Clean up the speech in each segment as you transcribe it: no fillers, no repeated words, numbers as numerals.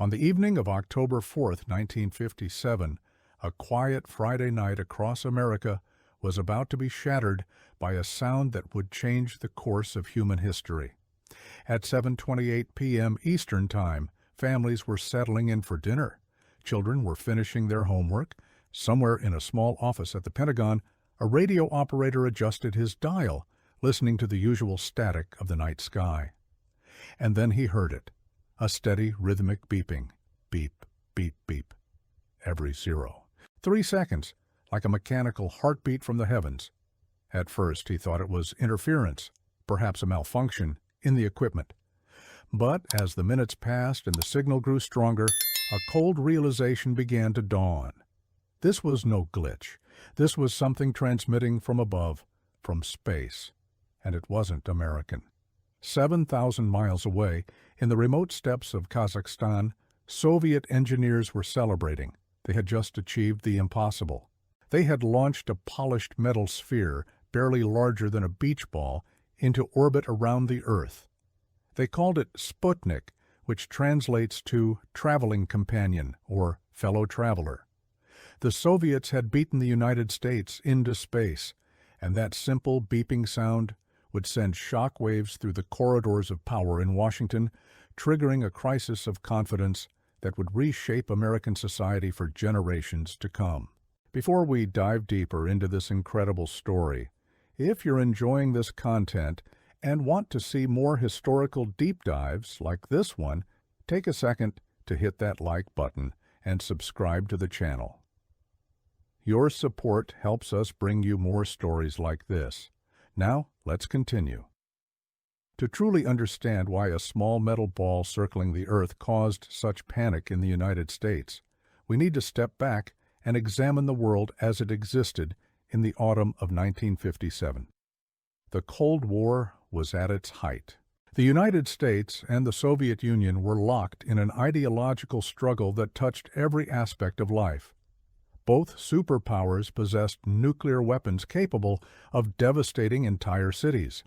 On the evening of October 4th, 1957, a quiet Friday night across America was about to be shattered by a sound that would change the course of human history. At 7:28 p.m. Eastern Time, families were settling in for dinner. Children were finishing their homework. Somewhere in a small office at the Pentagon, a radio operator adjusted his dial, listening to the usual static of the night sky. And then he heard it, a steady, rhythmic beeping. Beep, beep, beep. Every 0. 3 seconds, like a mechanical heartbeat from the heavens. At first, he thought it was interference, perhaps a malfunction in the equipment. But as the minutes passed and the signal grew stronger, a cold realization began to dawn. This was no glitch. This was something transmitting from above, from space. And it wasn't American. 7,000 miles away, in the remote steppes of Kazakhstan, Soviet engineers were celebrating. They had just achieved the impossible. They had launched a polished metal sphere, barely larger than a beach ball, into orbit around the Earth. They called it Sputnik, which translates to traveling companion or fellow traveler. The Soviets had beaten the United States into space, and that simple beeping sound would send shock waves through the corridors of power in Washington, triggering a crisis of confidence that would reshape American society for generations to come. Before we dive deeper into this incredible story, if you're enjoying this content and want to see more historical deep dives like this one, take a second to hit that like button and subscribe to the channel. Your support helps us bring you more stories like this. Now, let's continue. To truly understand why a small metal ball circling the Earth caused such panic in the United States, we need to step back and examine the world as it existed in the autumn of 1957. The Cold War was at its height. The United States and the Soviet Union were locked in an ideological struggle that touched every aspect of life. Both superpowers possessed nuclear weapons capable of devastating entire cities.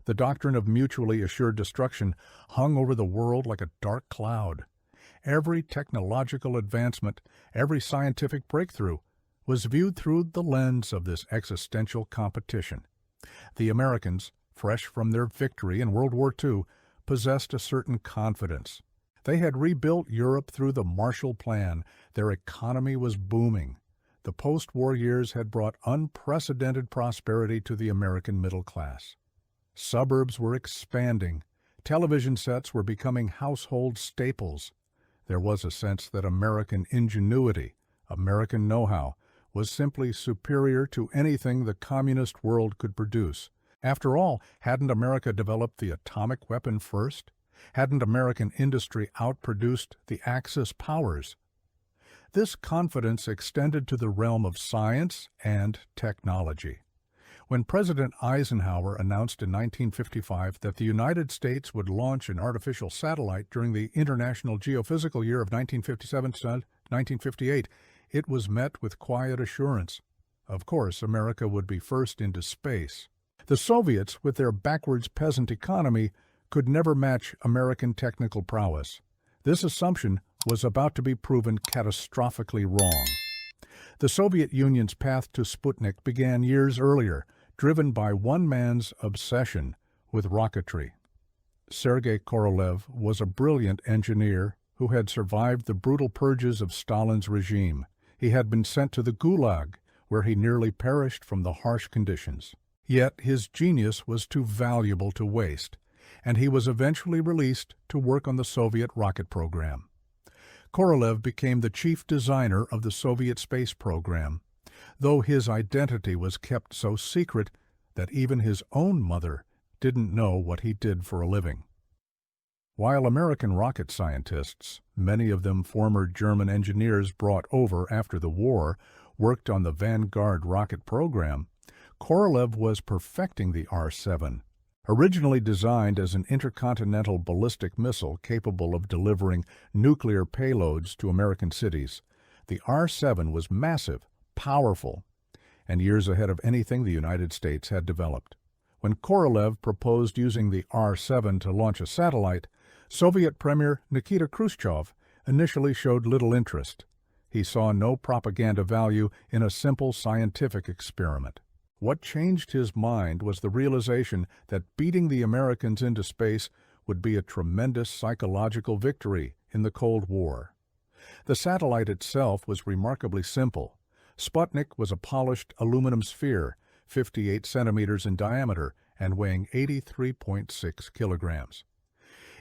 The doctrine of mutually assured destruction hung over the world like a dark cloud. Every technological advancement, every scientific breakthrough, was viewed through the lens of this existential competition. The Americans, fresh from their victory in World War II, possessed a certain confidence. They had rebuilt Europe through the Marshall Plan. Their economy was booming. The post-war years had brought unprecedented prosperity to the American middle class. Suburbs were expanding. Television sets were becoming household staples. There was a sense that American ingenuity, American know-how, was simply superior to anything the communist world could produce. After all, hadn't America developed the atomic weapon first? Hadn't American industry outproduced the Axis powers? This confidence extended to the realm of science and technology. When President Eisenhower announced in 1955 that the United States would launch an artificial satellite during the International Geophysical Year of 1957-1958, it was met with quiet assurance. Of course, America would be first into space. The Soviets, with their backwards peasant economy, could never match American technical prowess. This assumption was about to be proven catastrophically wrong. The Soviet Union's path to Sputnik began years earlier, driven by one man's obsession with rocketry. Sergei Korolev was a brilliant engineer who had survived the brutal purges of Stalin's regime. He had been sent to the Gulag, where he nearly perished from the harsh conditions. Yet his genius was too valuable to waste, and he was eventually released to work on the Soviet rocket program. Korolev became the chief designer of the Soviet space program, though his identity was kept so secret that even his own mother didn't know what he did for a living. While American rocket scientists, many of them former German engineers brought over after the war, worked on the Vanguard rocket program, Korolev was perfecting the R-7. Originally designed as an intercontinental ballistic missile capable of delivering nuclear payloads to American cities, the R-7 was massive, powerful, and years ahead of anything the United States had developed. When Korolev proposed using the R-7 to launch a satellite, Soviet Premier Nikita Khrushchev initially showed little interest. He saw no propaganda value in a simple scientific experiment. What changed his mind was the realization that beating the Americans into space would be a tremendous psychological victory in the Cold War. The satellite itself was remarkably simple. Sputnik was a polished aluminum sphere, 58 centimeters in diameter and weighing 83.6 kilograms.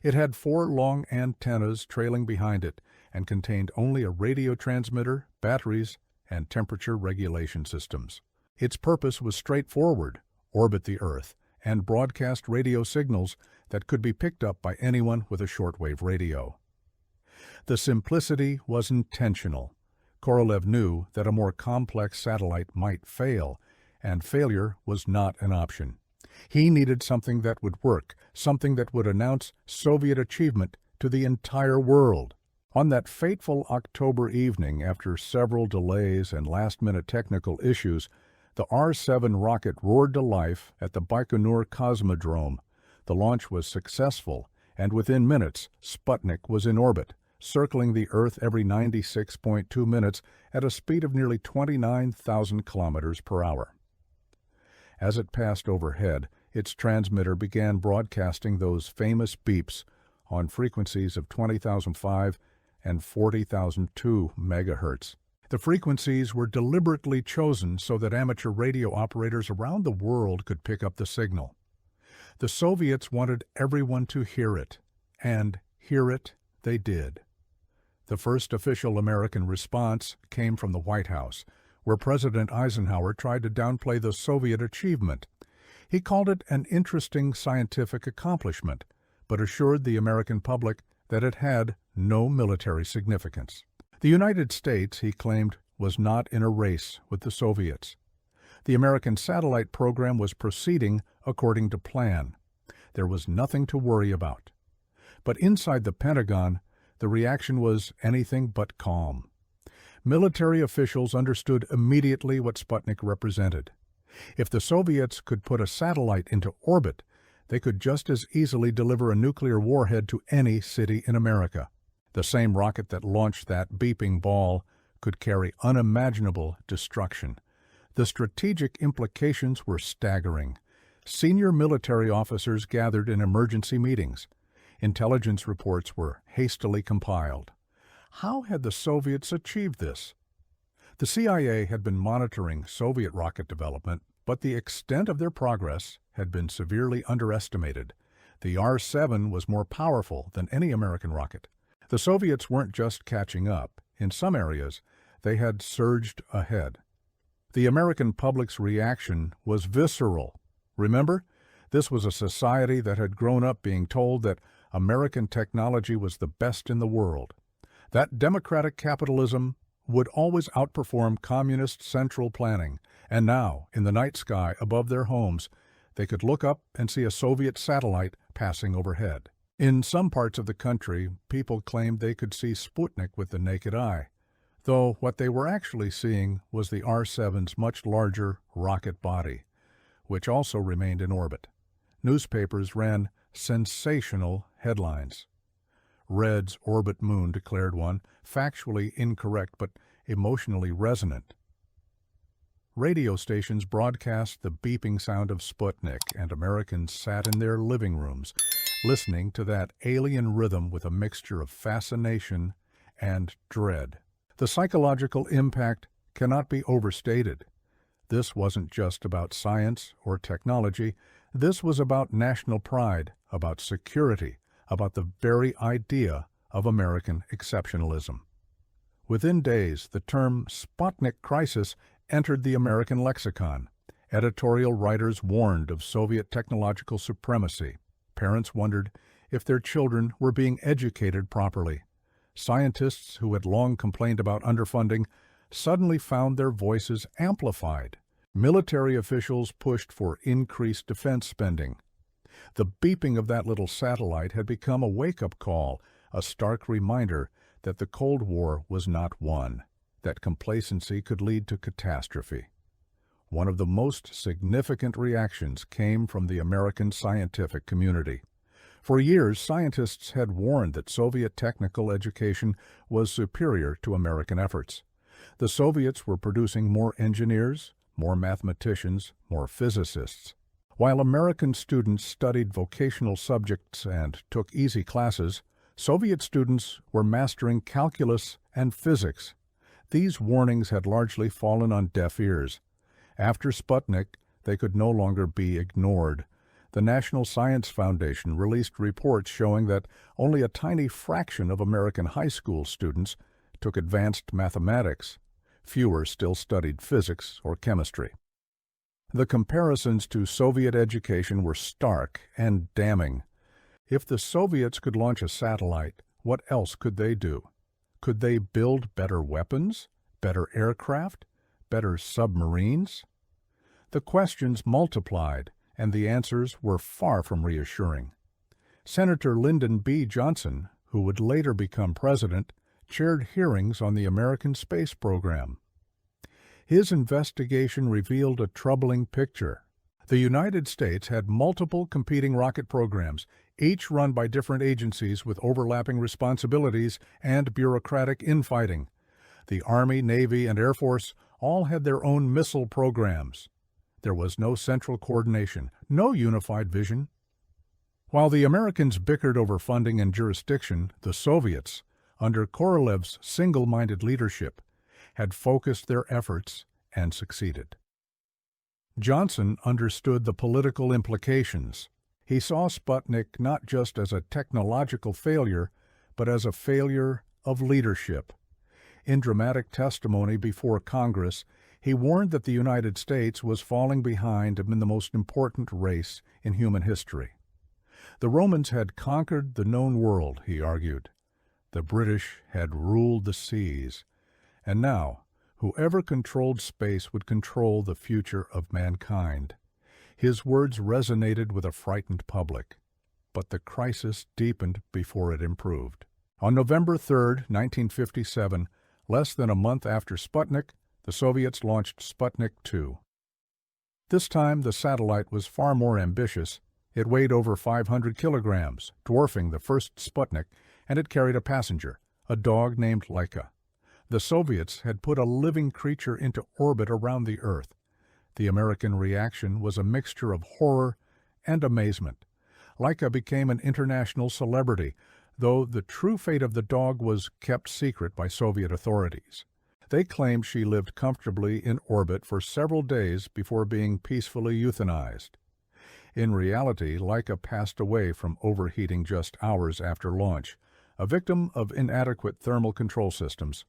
It had 4 long antennas trailing behind it and contained only a radio transmitter, batteries, and temperature regulation systems. Its purpose was straightforward: orbit the Earth and broadcast radio signals that could be picked up by anyone with a shortwave radio. The simplicity was intentional. Korolev knew that a more complex satellite might fail, and failure was not an option. He needed something that would work, something that would announce Soviet achievement to the entire world. On that fateful October evening, after several delays and last-minute technical issues, the R-7 rocket roared to life at the Baikonur Cosmodrome. The launch was successful, and within minutes, Sputnik was in orbit, circling the Earth every 96.2 minutes at a speed of nearly 29,000 kilometers per hour. As it passed overhead, its transmitter began broadcasting those famous beeps on frequencies of 20,005 and 40,002 megahertz. The frequencies were deliberately chosen so that amateur radio operators around the world could pick up the signal. The Soviets wanted everyone to hear it, and hear it they did. The first official American response came from the White House, where President Eisenhower tried to downplay the Soviet achievement. He called it an interesting scientific accomplishment, but assured the American public that it had no military significance. The United States, he claimed, was not in a race with the Soviets. The American satellite program was proceeding according to plan. There was nothing to worry about. But inside the Pentagon, the reaction was anything but calm. Military officials understood immediately what Sputnik represented. If the Soviets could put a satellite into orbit, they could just as easily deliver a nuclear warhead to any city in America. The same rocket that launched that beeping ball could carry unimaginable destruction. The strategic implications were staggering. Senior military officers gathered in emergency meetings. Intelligence reports were hastily compiled. How had the Soviets achieved this? The CIA had been monitoring Soviet rocket development, but the extent of their progress had been severely underestimated. The R-7 was more powerful than any American rocket. The Soviets weren't just catching up. In some areas, they had surged ahead. The American public's reaction was visceral. Remember, this was a society that had grown up being told that American technology was the best in the world. That democratic capitalism would always outperform communist central planning, and now, in the night sky above their homes, they could look up and see a Soviet satellite passing overhead. In some parts of the country, people claimed they could see Sputnik with the naked eye, though what they were actually seeing was the R-7's much larger rocket body, which also remained in orbit. Newspapers ran sensational headlines. Red's orbit moon, declared one, factually incorrect but emotionally resonant. Radio stations broadcast the beeping sound of Sputnik, and Americans sat in their living rooms, listening to that alien rhythm with a mixture of fascination and dread. The psychological impact cannot be overstated. This wasn't just about science or technology. This was about national pride, about security, about the very idea of American exceptionalism. Within days, the term Sputnik crisis entered the American lexicon. Editorial writers warned of Soviet technological supremacy. Parents wondered if their children were being educated properly. Scientists who had long complained about underfunding suddenly found their voices amplified. Military officials pushed for increased defense spending. The beeping of that little satellite had become a wake-up call, a stark reminder that the Cold War was not won, that complacency could lead to catastrophe. One of the most significant reactions came from the American scientific community. For years, scientists had warned that Soviet technical education was superior to American efforts. The Soviets were producing more engineers, more mathematicians, more physicists. While American students studied vocational subjects and took easy classes, Soviet students were mastering calculus and physics. These warnings had largely fallen on deaf ears. After Sputnik, they could no longer be ignored. The National Science Foundation released reports showing that only a tiny fraction of American high school students took advanced mathematics. Fewer still studied physics or chemistry. The comparisons to Soviet education were stark and damning. If the Soviets could launch a satellite, what else could they do? Could they build better weapons, better aircraft, better submarines? The questions multiplied, and the answers were far from reassuring. Senator Lyndon B. Johnson, who would later become president, chaired hearings on the American space program. His investigation revealed a troubling picture. The United States had multiple competing rocket programs, each run by different agencies with overlapping responsibilities and bureaucratic infighting. The Army, Navy, and Air Force all had their own missile programs. There was no central coordination, no unified vision. While the Americans bickered over funding and jurisdiction, the Soviets, under Korolev's single-minded leadership, had focused their efforts and succeeded. Johnson understood the political implications. He saw Sputnik not just as a technological failure, but as a failure of leadership. In dramatic testimony before Congress, he warned that the United States was falling behind in the most important race in human history. The Romans had conquered the known world, he argued. The British had ruled the seas. And now, whoever controlled space would control the future of mankind. His words resonated with a frightened public. But the crisis deepened before it improved. On November 3, 1957, less than a month after Sputnik, the Soviets launched Sputnik 2. This time, the satellite was far more ambitious. It weighed over 500 kilograms, dwarfing the first Sputnik, and it carried a passenger, a dog named Laika. The Soviets had put a living creature into orbit around the Earth. The American reaction was a mixture of horror and amazement. Laika became an international celebrity, though the true fate of the dog was kept secret by Soviet authorities. They claimed she lived comfortably in orbit for several days before being peacefully euthanized. In reality, Laika passed away from overheating just hours after launch, a victim of inadequate thermal control systems.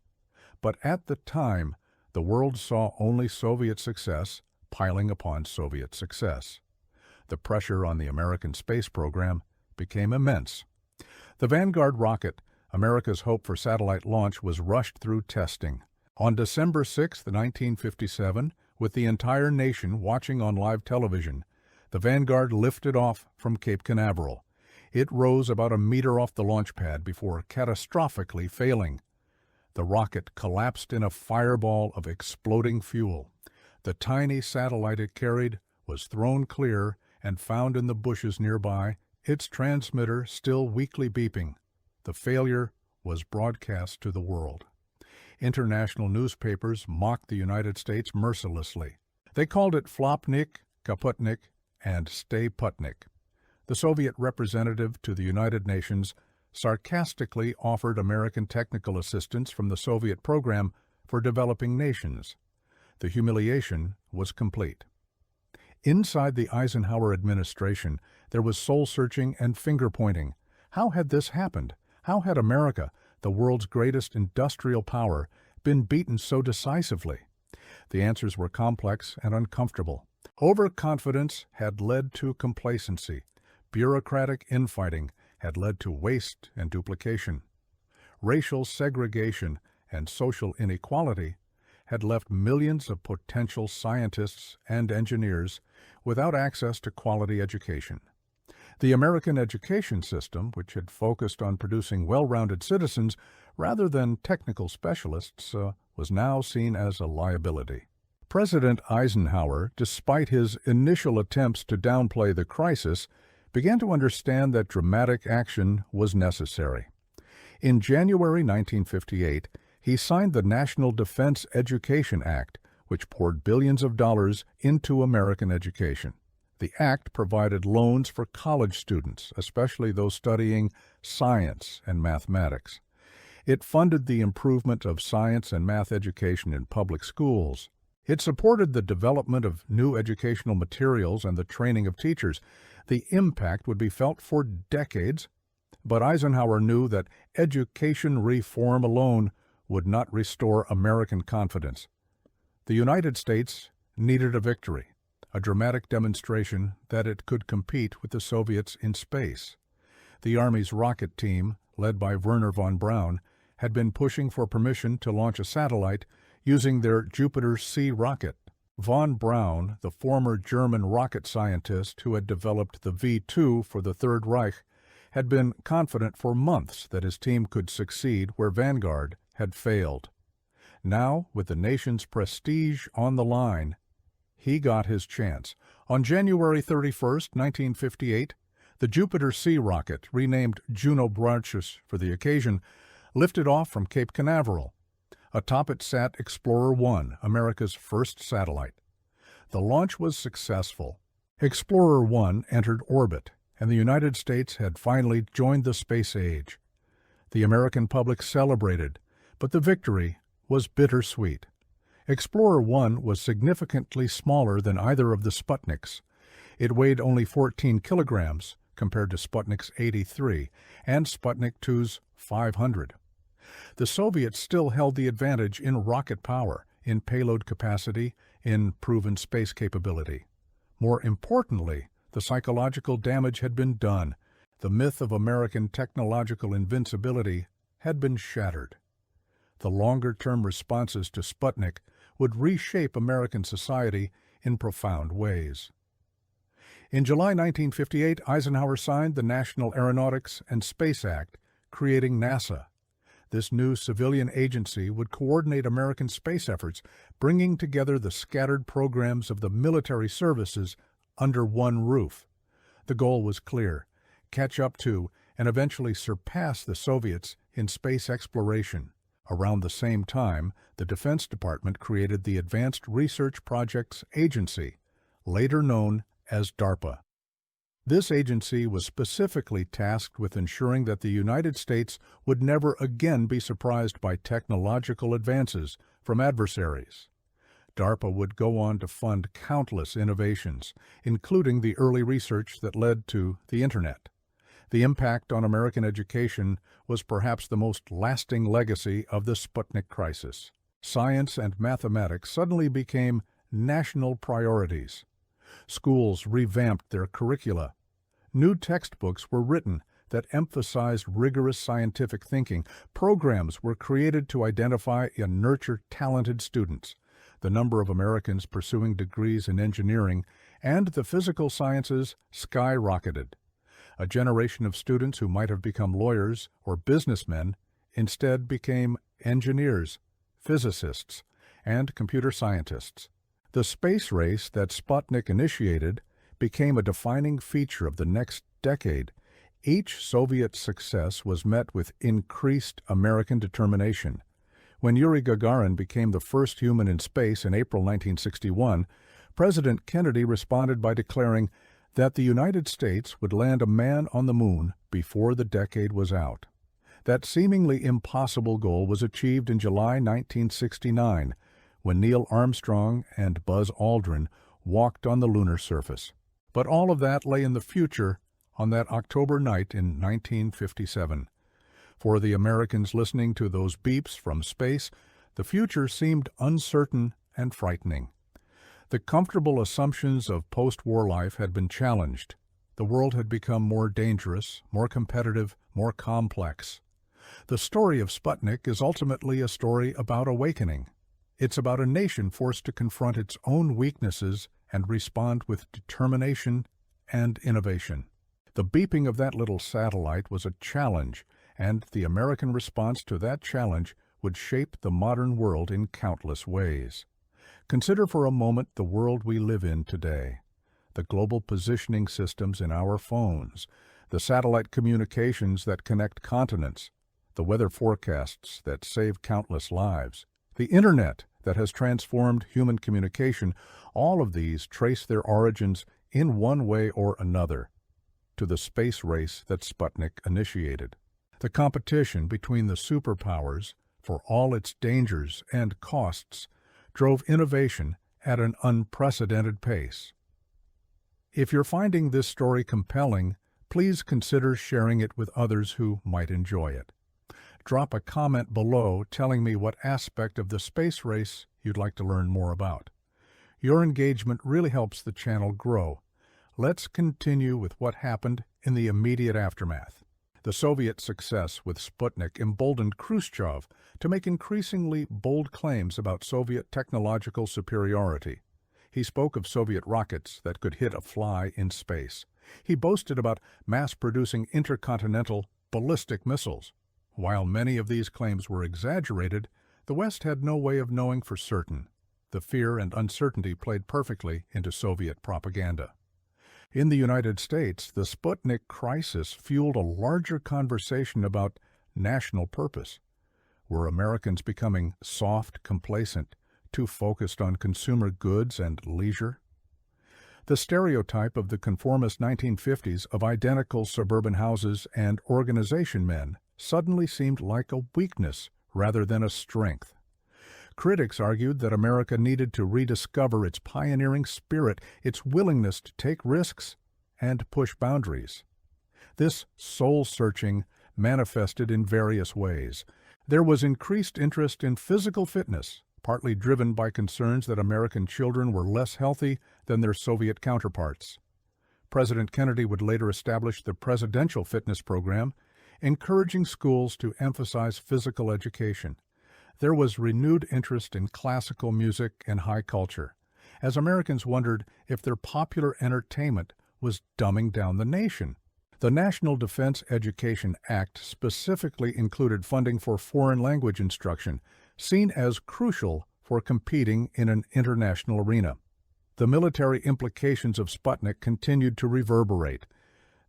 But at the time, the world saw only Soviet success piling upon Soviet success. The pressure on the American space program became immense. The Vanguard rocket, America's hope for satellite launch, was rushed through testing. On December 6, 1957, with the entire nation watching on live television, the Vanguard lifted off from Cape Canaveral. It rose about a meter off the launch pad before catastrophically failing. The rocket collapsed in a fireball of exploding fuel. The tiny satellite it carried was thrown clear and found in the bushes nearby, its transmitter still weakly beeping. The failure was broadcast to the world. International newspapers mocked the United States mercilessly. They called it Flopnik, Kaputnik, and Stay Putnik. The Soviet representative to the United Nations sarcastically offered American technical assistance from the Soviet program for developing nations. The humiliation was complete. Inside the Eisenhower administration, there was soul-searching and finger-pointing. How had this happened? How had America, the world's greatest industrial power, been beaten so decisively? The answers were complex and uncomfortable. Overconfidence had led to complacency. Bureaucratic infighting had led to waste and duplication. Racial segregation and social inequality had left millions of potential scientists and engineers without access to quality education. The American education system, which had focused on producing well-rounded citizens rather than technical specialists, was now seen as a liability. President Eisenhower, despite his initial attempts to downplay the crisis, began to understand that dramatic action was necessary. In January 1958, he signed the National Defense Education Act, which poured billions of dollars into American education. The act provided loans for college students, especially those studying science and mathematics. It funded the improvement of science and math education in public schools. It supported the development of new educational materials and the training of teachers. The impact would be felt for decades, but Eisenhower knew that education reform alone would not restore American confidence. The United States needed a victory, a dramatic demonstration that it could compete with the Soviets in space. The Army's rocket team, led by Wernher von Braun, had been pushing for permission to launch a satellite using their Jupiter-C rocket. Von Braun, the former German rocket scientist who had developed the V-2 for the Third Reich, had been confident for months that his team could succeed where Vanguard had failed. Now, with the nation's prestige on the line, he got his chance. On January 31, 1958, the Jupiter-C rocket, renamed Juno Branches for the occasion, lifted off from Cape Canaveral. Atop it sat Explorer 1, America's first satellite. The launch was successful. Explorer 1 entered orbit, and the United States had finally joined the space age. The American public celebrated, but the victory was bittersweet. Explorer 1 was significantly smaller than either of the Sputniks. It weighed only 14 kilograms compared to Sputnik's 83 and Sputnik 2's 500. The Soviets still held the advantage in rocket power, in payload capacity, in proven space capability. More importantly, the psychological damage had been done. The myth of American technological invincibility had been shattered. The longer-term responses to Sputnik would reshape American society in profound ways. In July 1958, Eisenhower signed the National Aeronautics and Space Act, creating NASA. This new civilian agency would coordinate American space efforts, bringing together the scattered programs of the military services under one roof. The goal was clear: catch up to and eventually surpass the Soviets in space exploration. Around the same time, the Defense Department created the Advanced Research Projects Agency, later known as DARPA. This agency was specifically tasked with ensuring that the United States would never again be surprised by technological advances from adversaries. DARPA would go on to fund countless innovations, including the early research that led to the Internet. The impact on American education was perhaps the most lasting legacy of the Sputnik crisis. Science and mathematics suddenly became national priorities. Schools revamped their curricula. New textbooks were written that emphasized rigorous scientific thinking. Programs were created to identify and nurture talented students. The number of Americans pursuing degrees in engineering and the physical sciences skyrocketed. A generation of students who might have become lawyers or businessmen instead became engineers, physicists, and computer scientists. The space race that Sputnik initiated became a defining feature of the next decade. Each Soviet success was met with increased American determination. When Yuri Gagarin became the first human in space in April 1961, President Kennedy responded by declaring that the United States would land a man on the moon before the decade was out. That seemingly impossible goal was achieved in July 1969, when Neil Armstrong and Buzz Aldrin walked on the lunar surface. But all of that lay in the future on that October night in 1957. For the Americans listening to those beeps from space, the future seemed uncertain and frightening. The comfortable assumptions of post-war life had been challenged. The world had become more dangerous, more competitive, more complex. The story of Sputnik is ultimately a story about awakening. It's about a nation forced to confront its own weaknesses and respond with determination and innovation. The beeping of that little satellite was a challenge, and the American response to that challenge would shape the modern world in countless ways. Consider for a moment the world we live in today. the global positioning systems in our phones, the satellite communications that connect continents, the weather forecasts that save countless lives, the internet that has transformed human communication, all of these trace their origins in one way or another to the space race that Sputnik initiated. The competition between the superpowers, for all its dangers and costs, drove innovation at an unprecedented pace. If you're finding this story compelling, please consider sharing it with others who might enjoy it. Drop a comment below telling me what aspect of the space race you'd like to learn more about. Your engagement really helps the channel grow. Let's continue with what happened in the immediate aftermath. The Soviet success with Sputnik emboldened Khrushchev to make increasingly bold claims about Soviet technological superiority. He spoke of Soviet rockets that could hit a fly in space. He boasted about mass-producing intercontinental ballistic missiles. While many of these claims were exaggerated, the West had no way of knowing for certain. The fear and uncertainty played perfectly into Soviet propaganda. In the United States, the Sputnik crisis fueled a larger conversation about national purpose. Were Americans becoming soft, complacent, too focused on consumer goods and leisure? The stereotype of the conformist 1950s of identical suburban houses and organization men suddenly seemed like a weakness rather than a strength. Critics argued that America needed to rediscover its pioneering spirit, its willingness to take risks and push boundaries. This soul-searching manifested in various ways. There was increased interest in physical fitness, partly driven by concerns that American children were less healthy than their Soviet counterparts. President Kennedy would later establish the Presidential Fitness Program, encouraging schools to emphasize physical education. There was renewed interest in classical music and high culture, as Americans wondered if their popular entertainment was dumbing down the nation. The National Defense Education Act specifically included funding for foreign language instruction, seen as crucial for competing in an international arena. The military implications of Sputnik continued to reverberate.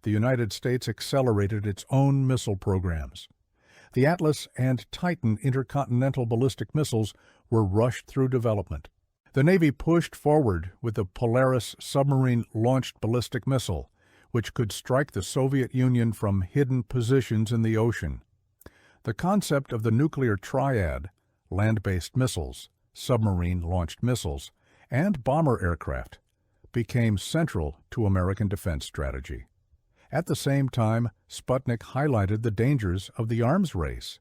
The United States accelerated its own missile programs. The Atlas and Titan intercontinental ballistic missiles were rushed through development. The Navy pushed forward with the Polaris submarine-launched ballistic missile, which could strike the Soviet Union from hidden positions in the ocean. The concept of the nuclear triad, land-based missiles, submarine-launched missiles, and bomber aircraft, became central to American defense strategy. At the same time, Sputnik highlighted the dangers of the arms race.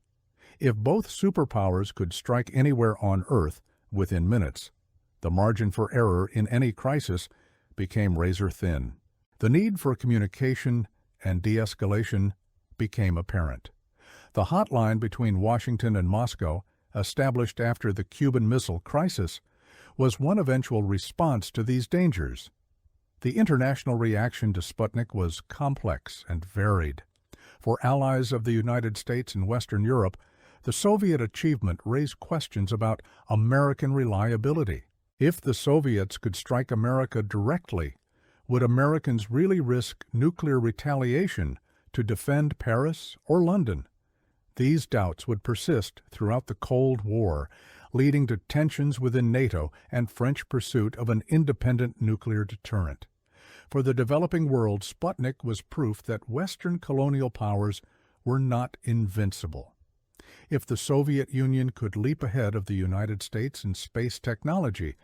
If both superpowers could strike anywhere on Earth within minutes, the margin for error in any crisis became razor-thin. The need for communication and de-escalation became apparent. The hotline between Washington and Moscow, established after the Cuban Missile Crisis, was one eventual response to these dangers. The international reaction to Sputnik was complex and varied. For allies of the United States and Western Europe, the Soviet achievement raised questions about American reliability. If the Soviets could strike America directly, would Americans really risk nuclear retaliation to defend Paris or London? These doubts would persist throughout the Cold War, leading to tensions within NATO and French pursuit of an independent nuclear deterrent. For the developing world, Sputnik was proof that Western colonial powers were not invincible. If the Soviet Union could leap ahead of the United States in space technology,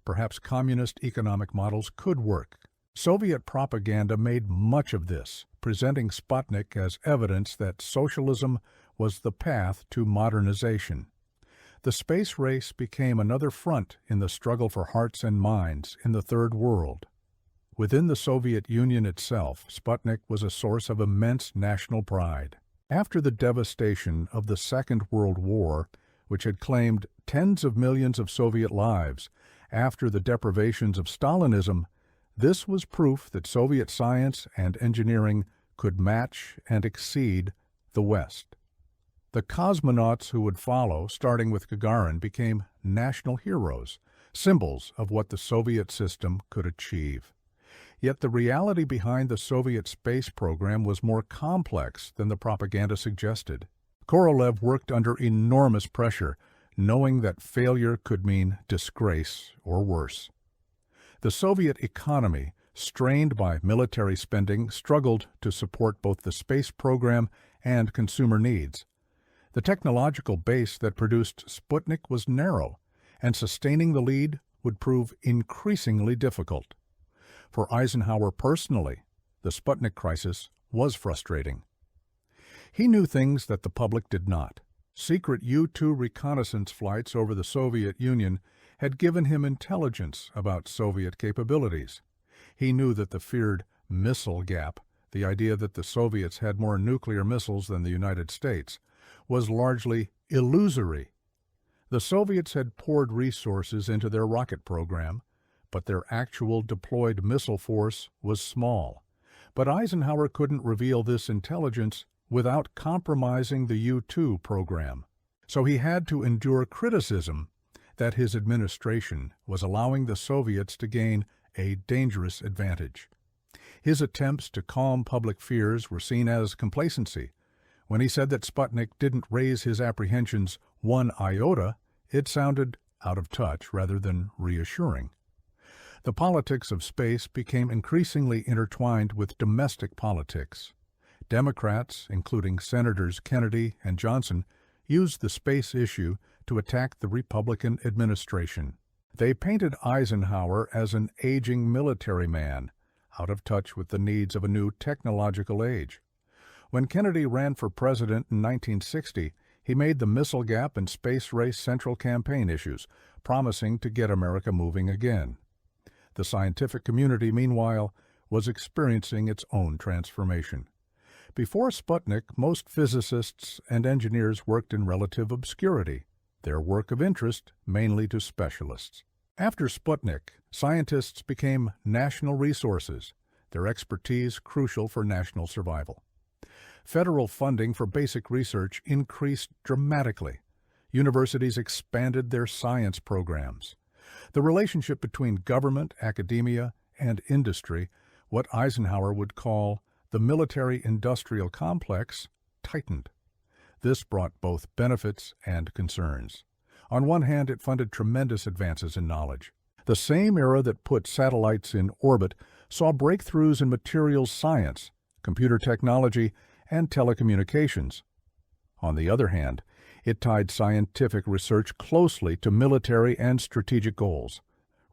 perhaps communist economic models could work. Soviet propaganda made much of this, presenting Sputnik as evidence that socialism was the path to modernization. The space race became another front in the struggle for hearts and minds in the Third World. Within the Soviet Union itself, Sputnik was a source of immense national pride. After the devastation of the Second World War, which had claimed tens of millions of Soviet lives, after the deprivations of Stalinism, this was proof that Soviet science and engineering could match and exceed the West. The cosmonauts who would follow, starting with Gagarin, became national heroes, symbols of what the Soviet system could achieve. Yet the reality behind the Soviet space program was more complex than the propaganda suggested. Korolev worked under enormous pressure, knowing that failure could mean disgrace or worse. The Soviet economy, strained by military spending, struggled to support both the space program and consumer needs. The technological base that produced Sputnik was narrow, and sustaining the lead would prove increasingly difficult. For Eisenhower personally, the Sputnik crisis was frustrating. He knew things that the public did not. Secret U-2 reconnaissance flights over the Soviet Union had given him intelligence about Soviet capabilities. He knew that the feared missile gap, the idea that the Soviets had more nuclear missiles than the United States, was largely illusory. The Soviets had poured resources into their rocket program, but their actual deployed missile force was small. But Eisenhower couldn't reveal this intelligence without compromising the U-2 program. So he had to endure criticism that his administration was allowing the Soviets to gain a dangerous advantage. His attempts to calm public fears were seen as complacency. When he said that Sputnik didn't raise his apprehensions one iota, it sounded out of touch rather than reassuring. The politics of space became increasingly intertwined with domestic politics. Democrats, including Senators Kennedy and Johnson, used the space issue to attack the Republican administration. They painted Eisenhower as an aging military man, out of touch with the needs of a new technological age. When Kennedy ran for president in 1960, he made the missile gap and space race central campaign issues, promising to get America moving again. The scientific community, meanwhile, was experiencing its own transformation. Before Sputnik, most physicists and engineers worked in relative obscurity, their work of interest mainly to specialists. After Sputnik, scientists became national resources, their expertise crucial for national survival. Federal funding for basic research increased dramatically. Universities expanded their science programs. The relationship between government, academia, and industry, what Eisenhower would call the military-industrial complex, tightened. This brought both benefits and concerns. On one hand, it funded tremendous advances in knowledge. The same era that put satellites in orbit saw breakthroughs in materials science, computer technology, and telecommunications. On the other hand, it tied scientific research closely to military and strategic goals,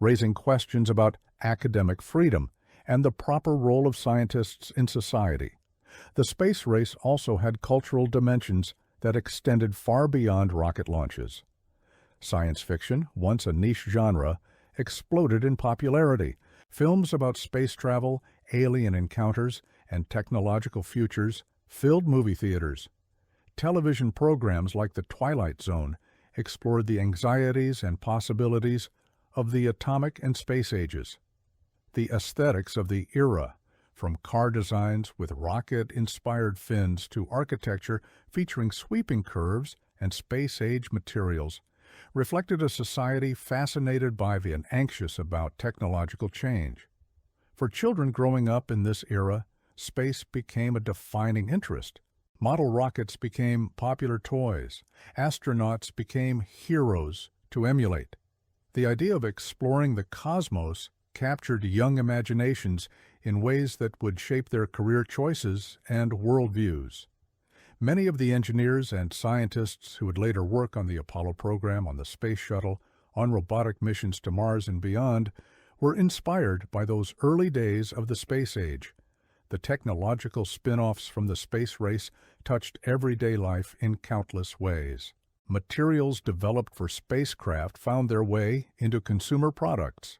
raising questions about academic freedom and the proper role of scientists in society. The space race also had cultural dimensions that extended far beyond rocket launches. Science fiction, once a niche genre, exploded in popularity. Films about space travel, alien encounters, and technological futures filled movie theaters. Television programs like The Twilight Zone explored the anxieties and possibilities of the atomic and space ages. The aesthetics of the era, from car designs with rocket-inspired fins to architecture featuring sweeping curves and space-age materials, reflected a society fascinated by and anxious about technological change. For children growing up in this era, space became a defining interest. Model rockets became popular toys. Astronauts became heroes to emulate. The idea of exploring the cosmos captured young imaginations in ways that would shape their career choices and worldviews. Many of the engineers and scientists who would later work on the Apollo program, on the space shuttle, on robotic missions to Mars and beyond, were inspired by those early days of the space age. The technological spin-offs from the space race touched everyday life in countless ways. Materials developed for spacecraft found their way into consumer products.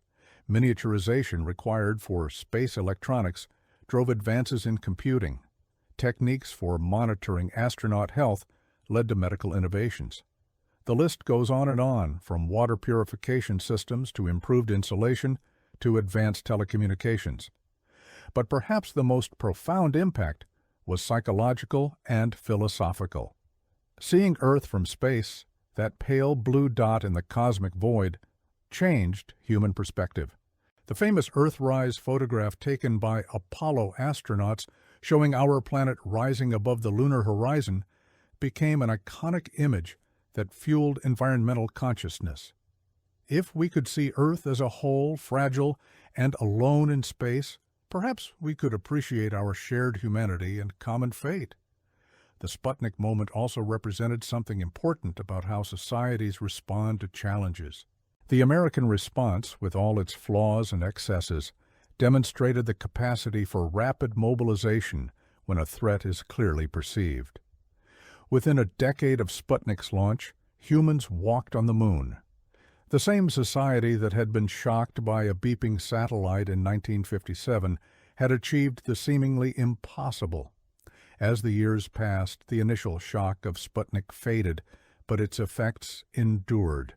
Miniaturization required for space electronics drove advances in computing. Techniques for monitoring astronaut health led to medical innovations. The list goes on, from water purification systems to improved insulation to advanced telecommunications. But perhaps the most profound impact was psychological and philosophical. Seeing Earth from space, that pale blue dot in the cosmic void, changed human perspective. The famous Earthrise photograph taken by Apollo astronauts showing our planet rising above the lunar horizon became an iconic image that fueled environmental consciousness. If we could see Earth as a whole, fragile, and alone in space, perhaps we could appreciate our shared humanity and common fate. The Sputnik moment also represented something important about how societies respond to challenges. The American response, with all its flaws and excesses, demonstrated the capacity for rapid mobilization when a threat is clearly perceived. Within a decade of Sputnik's launch, humans walked on the moon. The same society that had been shocked by a beeping satellite in 1957 had achieved the seemingly impossible. As the years passed, the initial shock of Sputnik faded, but its effects endured.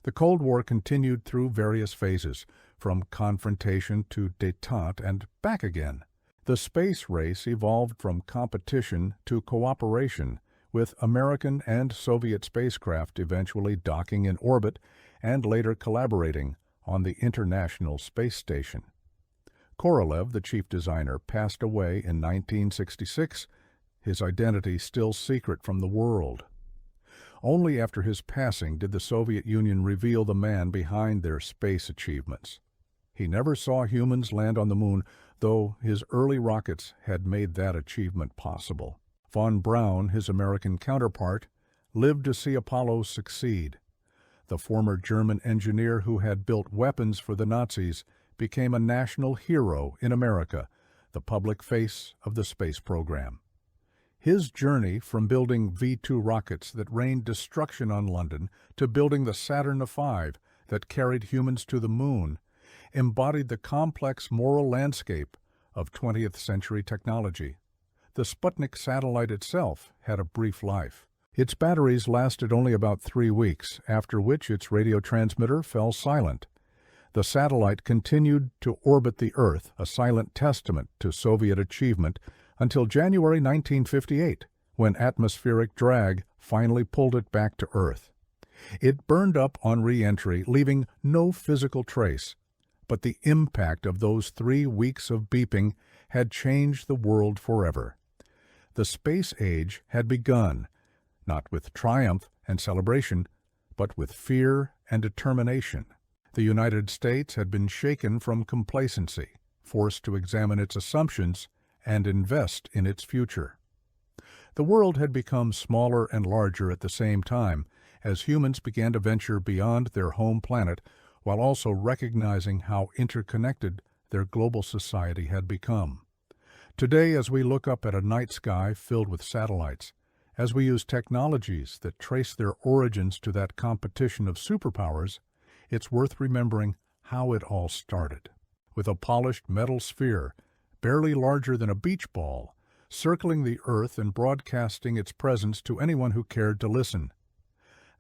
The Cold War continued through various phases, from confrontation to détente and back again. The space race evolved from competition to cooperation, with American and Soviet spacecraft eventually docking in orbit and later collaborating on the International Space Station. Korolev, the chief designer, passed away in 1966, his identity still secret from the world. Only after his passing did the Soviet Union reveal the man behind their space achievements. He never saw humans land on the moon, though his early rockets had made that achievement possible. Von Braun, his American counterpart, lived to see Apollo succeed. The former German engineer who had built weapons for the Nazis became a national hero in America, the public face of the space program. His journey from building V-2 rockets that rained destruction on London to building the Saturn V that carried humans to the moon embodied the complex moral landscape of 20th century technology. The Sputnik satellite itself had a brief life. Its batteries lasted only about 3 weeks, after which its radio transmitter fell silent. The satellite continued to orbit the Earth, a silent testament to Soviet achievement, until January 1958, when atmospheric drag finally pulled it back to Earth. It burned up on re-entry, leaving no physical trace, but the impact of those 3 weeks of beeping had changed the world forever. The space age had begun, not with triumph and celebration, but with fear and determination. The United States had been shaken from complacency, forced to examine its assumptions and invest in its future. The world had become smaller and larger at the same time as humans began to venture beyond their home planet while also recognizing how interconnected their global society had become. Today, as we look up at a night sky filled with satellites, as we use technologies that trace their origins to that competition of superpowers, it's worth remembering how it all started. With a polished metal sphere, barely larger than a beach ball, circling the Earth and broadcasting its presence to anyone who cared to listen.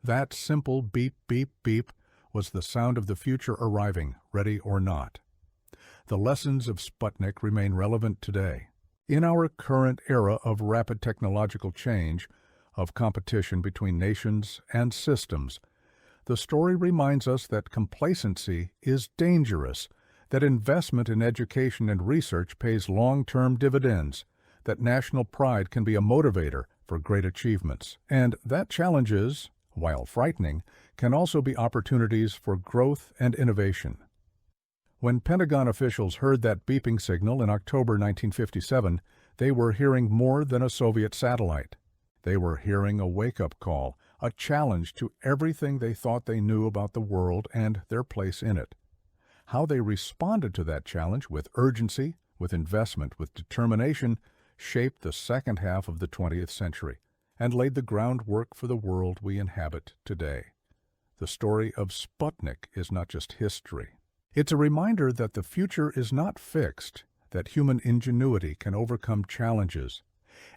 That simple beep, beep, beep was the sound of the future arriving, ready or not. The lessons of Sputnik remain relevant today. In our current era of rapid technological change, of competition between nations and systems, the story reminds us that complacency is dangerous, that investment in education and research pays long-term dividends, that national pride can be a motivator for great achievements, and that challenges, while frightening, can also be opportunities for growth and innovation. When Pentagon officials heard that beeping signal in October 1957, they were hearing more than a Soviet satellite. They were hearing a wake-up call, a challenge to everything they thought they knew about the world and their place in it. How they responded to that challenge with urgency, with investment, with determination, shaped the second half of the 20th century and laid the groundwork for the world we inhabit today. The story of Sputnik is not just history. It's a reminder that the future is not fixed, that human ingenuity can overcome challenges,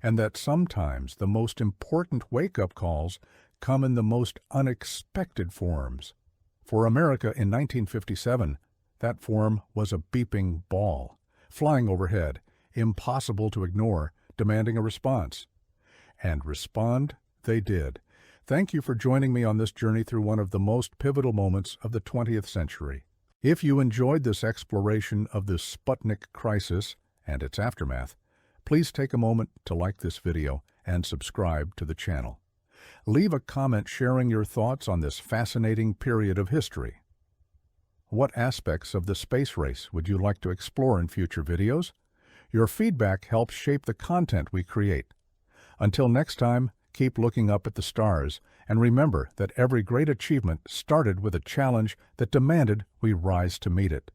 and that sometimes the most important wake-up calls come in the most unexpected forms. For America in 1957, that form was a beeping ball, flying overhead, impossible to ignore, demanding a response. And respond they did. Thank you for joining me on this journey through one of the most pivotal moments of the 20th century. If you enjoyed this exploration of the Sputnik crisis and its aftermath, please take a moment to like this video and subscribe to the channel. Leave a comment sharing your thoughts on this fascinating period of history. What aspects of the space race would you like to explore in future videos? Your feedback helps shape the content we create. Until next time, keep looking up at the stars, and remember that every great achievement started with a challenge that demanded we rise to meet it.